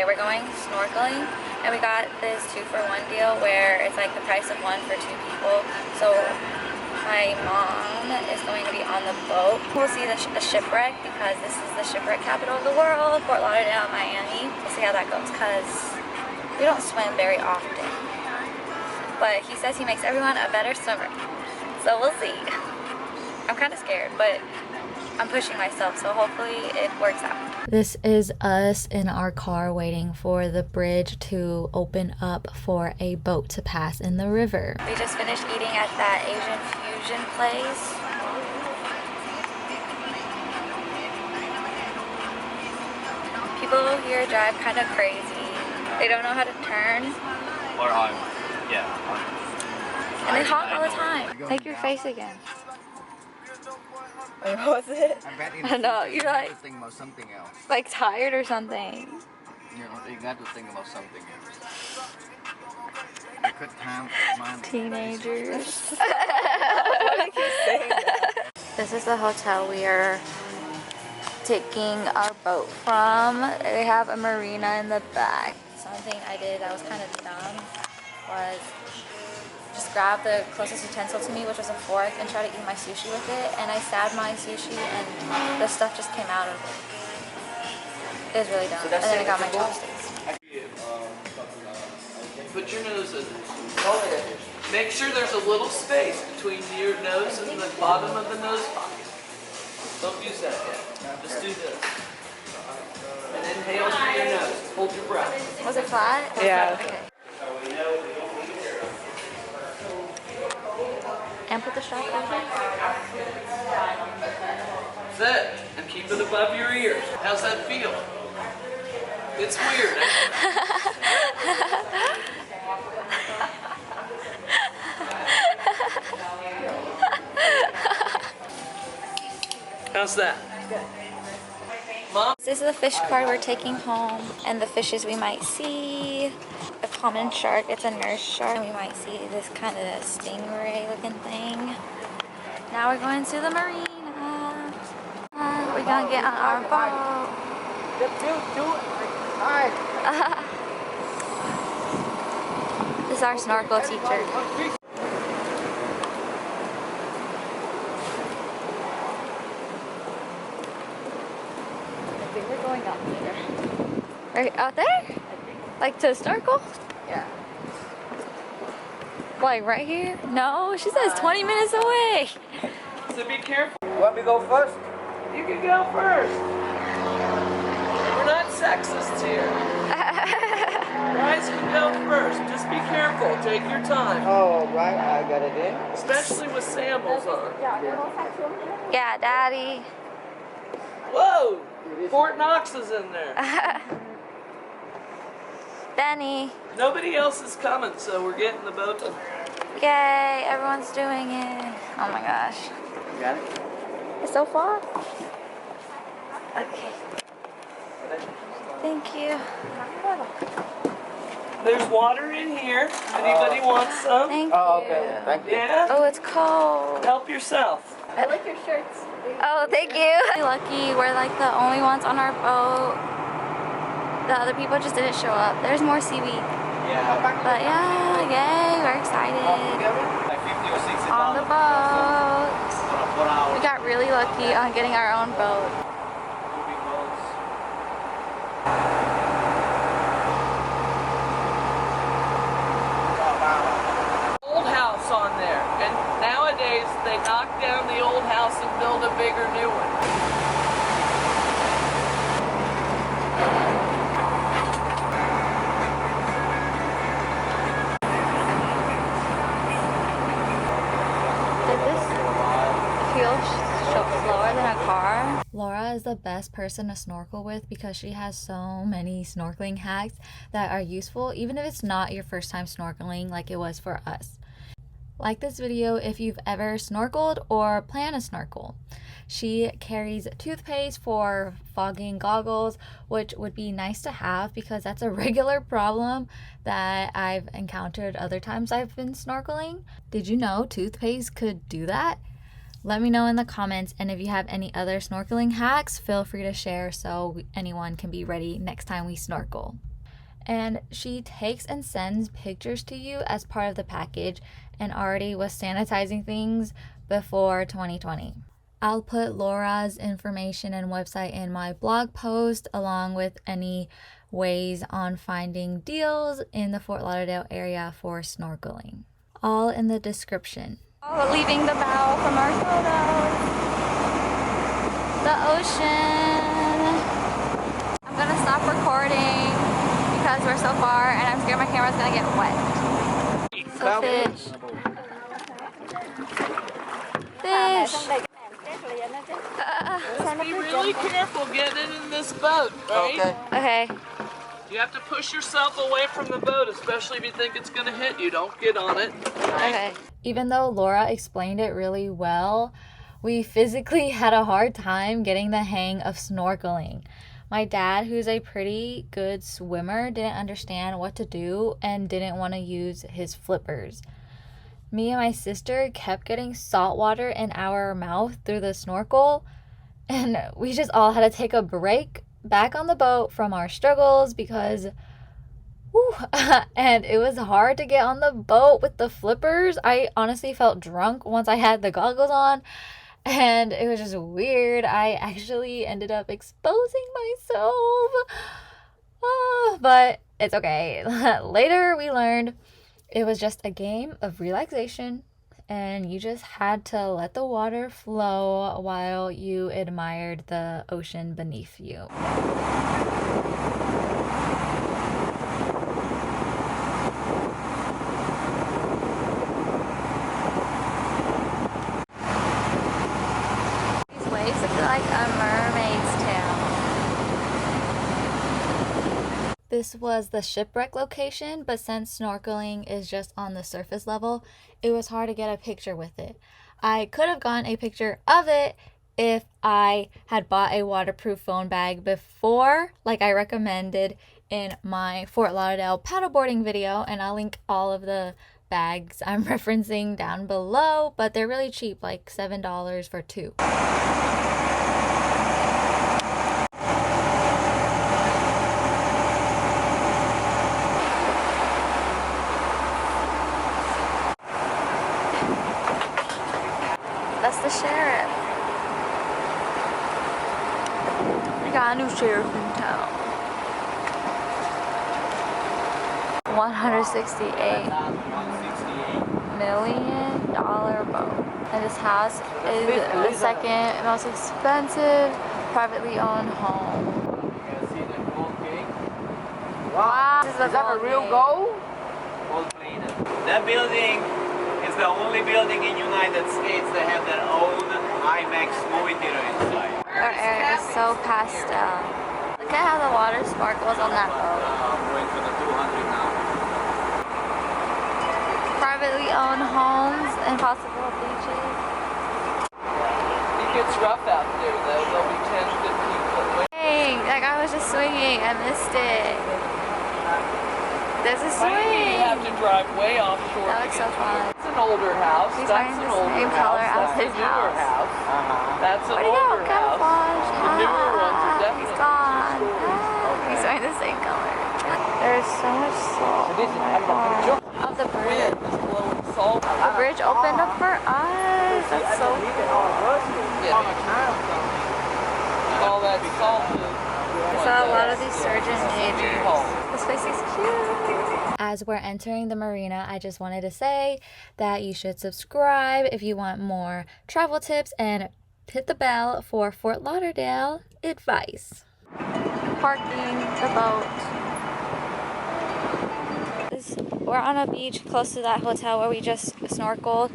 Okay, we're going snorkeling, and we got this 2-for-1 deal where it's like the price of one for 2 people. So my mom is going to be on the boat. We'll see the shipwreck because this is the shipwreck capital of the world, Fort Lauderdale, Miami. We'll see how that goes because we don't swim very often. But he says he makes everyone a better swimmer. So we'll see. I'm kind of scared, but I'm pushing myself, so hopefully it works out. This is us in our car waiting for the bridge to open up for a boat to pass in the river. We just finished eating at that Asian fusion place. People here drive kind of crazy. They don't know how to turn. Or yeah. And they honk all the time. Make your face again. Wait, what was it? I know, you're like think about something else. Like tired or something. You know, you got to think about something else. A good time for mine. Teenagers. Why do you keep saying that? This is the hotel we are taking our boat from. They have a marina in the back. Something I did that was kind of dumb was just grab the closest utensil to me, which was a fork, and try to eat my sushi with it. And I stabbed my sushi and the stuff just came out of it. It was really dumb. And then I got my chopsticks. Put your nose in. Make sure there's a little space between your nose and the bottom of the nose pocket. Don't use that yet. Just do this. And inhale through your nose. Hold your breath. Was it flat? Yeah. Okay. And put the strap over. That's it. And keep it above your ears. How's that feel? It's weird. How's that? Mom? This is the fish card we're taking home, and the fishes we might see. A common shark, it's a nurse shark. And we might see this kind of stingray looking thing. Now we're going to the marina. We're gonna get on our boat. This is our snorkel teacher. We're going out there. Right out there? Like to snorkel? Yeah. Like right here? No, she says 20 minutes away. So be careful. You want me to go first? You can go first. We're not sexists here. Guys can go first. Just be careful. Take your time. Oh, right. I got it in. Especially with sandals on. Yeah, Daddy. Whoa! Fort Knox is in there. Benny. Nobody else is coming, so we're getting the boat. Yay, everyone's doing it. Oh my gosh. You got it? It's so far. Okay. Thank you. There's water in here. Anybody wants some? Thank Oh, you. okay. Thank you. Yeah? Oh, it's cold. Help yourself. I like your shirts. Oh, thank you. Lucky, we're like the only ones on our boat. The other people just didn't show up. There's more seaweed. Yeah. But yeah, yay, we're excited. Like 50 or 60 On the boat. for an hour. We got really lucky on getting our own boat. Old house on there, and nowadays they knock down the old house and build a bigger new one. Slower than a car. Laura is the best person to snorkel with because she has so many snorkeling hacks that are useful even if it's not your first time snorkeling like it was for us. Like this video if you've ever snorkeled or plan to snorkel. She carries toothpaste for fogging goggles, which would be nice to have because that's a regular problem that I've encountered other times I've been snorkeling. Did you know toothpaste could do that? Let me know in the comments, and if you have any other snorkeling hacks, feel free to share so anyone can be ready next time we snorkel. And she takes and sends pictures to you as part of the package, and already was sanitizing things before 2020. I'll put Laura's information and website in my blog post, along with any ways on finding deals in the Fort Lauderdale area for snorkeling. All in the description. Leaving the bow from our photos. The ocean. I'm gonna stop recording because we're so far and I'm scared my camera's gonna get wet. So fish. Fish. Just be really careful getting in this boat, right? Okay. You have to push yourself away from the boat, especially if you think it's gonna hit you. Don't get on it. Okay. Even though Laura explained it really well, we physically had a hard time getting the hang of snorkeling. My dad, who's a pretty good swimmer, didn't understand what to do and didn't want to use his flippers. Me and my sister kept getting salt water in our mouth through the snorkel, and we just all had to take a break back on the boat from our struggles because and it was hard to get on the boat with the flippers. I honestly felt drunk once I had the goggles on, and it was just weird. I actually ended up exposing myself, but it's okay. Later we learned it was just a game of relaxation, and you just had to let the water flow while you admired the ocean beneath you. These waves look like a mermaid's tail. This was the shipwreck location, but since snorkeling is just on the surface level, it was hard to get a picture with it. I could have gotten a picture of it if I had bought a waterproof phone bag before, like I recommended in my Fort Lauderdale paddleboarding video, and I'll link all of the bags I'm referencing down below, but they're really cheap, like $7 for two. That's the sheriff. We got a new sheriff in town. $168 million boat. And this house is the second most expensive privately owned home. Wow. This is a real gold? That building is the only building in United States that have their own IMAX movie theater inside. Our area is so pastel. Look at how the water sparkles on that boat. I'm going for the 200 now. Privately owned homes and possible beaches. It gets rough out there, though. There'll be 10, 15 foot waves. Dang, like I was just swinging. I missed it. There's a swing. You have to drive way offshore. That looks so fun. That's an older house. He's That's wearing an the older same house. color as That's his a newer house. That's an Where'd he go? older house. Camouflage. The newer ones are definitely He's gone. two-stories. He's wearing the same color. There's so much salt. Oh my God. Of the bridge. Wind is blowing salt. The bridge opened up for us. That's so cool. Yeah. All that salt is. I saw a lot of these surgeon majors. This place is cute. As we're entering the marina, I just wanted to say that you should subscribe if you want more travel tips and hit the bell for Fort Lauderdale advice. Parking the boat. We're on a beach close to that hotel where we just snorkeled.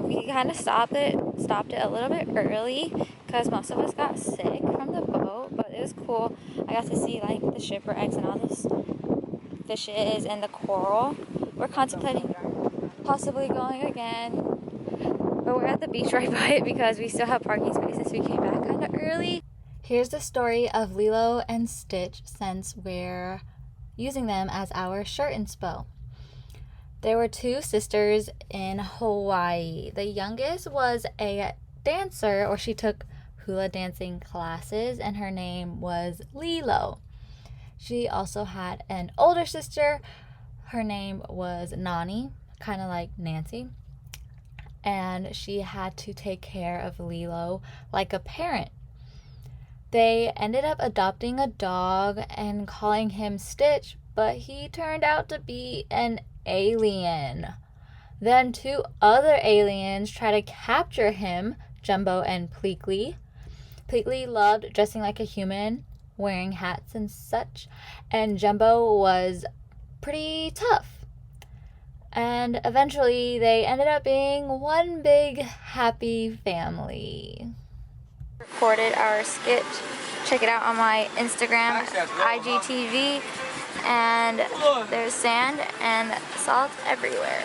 We kind of stopped it a little bit early because most of us got sick from the boat, but it was cool. I got to see like the shipwrecks and all those fishes and the coral. We're contemplating possibly going again, but we're at the beach right by it because we still have parking spaces. We came back kind of early. Here's the story of Lilo and Stitch since we're using them as our shirt inspo. There were two sisters in Hawaii. The youngest was a dancer, or she took hula dancing classes, and her name was Lilo. She also had an older sister. Her name was Nani, kind of like Nancy. And she had to take care of Lilo like a parent. They ended up adopting a dog and calling him Stitch, but he turned out to be an alien. Then two other aliens tried to capture him, Jumbo and Pleakley. Pleakley loved dressing like a human, wearing hats and such, and Jumbo was pretty tough. And eventually they ended up being one big happy family. Recorded our skit. Check it out on my Instagram, IGTV, and there's sand and salt everywhere.